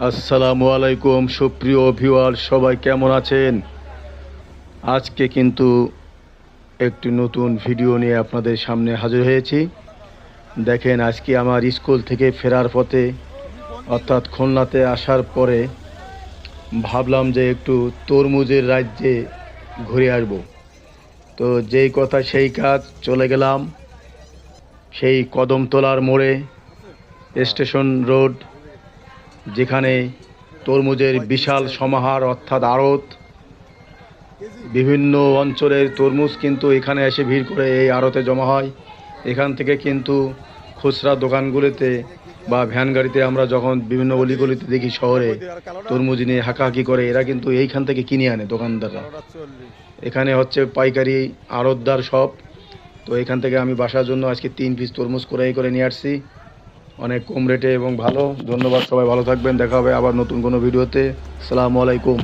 আসসালামু আলাইকুম সুপ্রিয় ভিউয়ার, সবাই কেমন আছেন? আজকে কিন্তু একটি নতুন ভিডিও নিয়ে আপনাদের সামনে হাজির হয়েছি। দেখেন, আজকে আমার স্কুল থেকে ফেরার পথে অর্থাৎ খুলনাতে আসার পরে ভাবলাম যে একটু তরমুজের রাজ্যে ঘুরে আসব। তো যেই কথা সেই কাজ, চলে গেলাম সেই কদমতলার মোড়ে, স্টেশন রোড, যেখানে তরমুজের বিশাল সমাহার অর্থাৎ আড়ত। বিভিন্ন অঞ্চলের তরমুজ কিন্তু এখানে এসে ভিড় করে এই আড়তে জমা হয়। এখান থেকে কিন্তু খুচরা দোকানগুলিতে বা ভ্যান গাড়িতে আমরা যখন বিভিন্ন অলিগলিতে দেখি শহরে তরমুজ নিয়ে হাঁকাহাঁকি করে, এরা কিন্তু এইখান থেকে কিনে আনে দোকানদাররা। এখানে হচ্ছে পাইকারি আড়তদার সব। তো এখান থেকে আমি বাসার জন্য আজকে 3 পিস তরমুজ করে নিয়ে আসছি, অনেক কম রেটে এবং ভালো। ধন্যবাদ, সবাই ভালো থাকবেন। দেখা হবে আবার নতুন কোনো ভিডিওতে। আসসালামু আলাইকুম।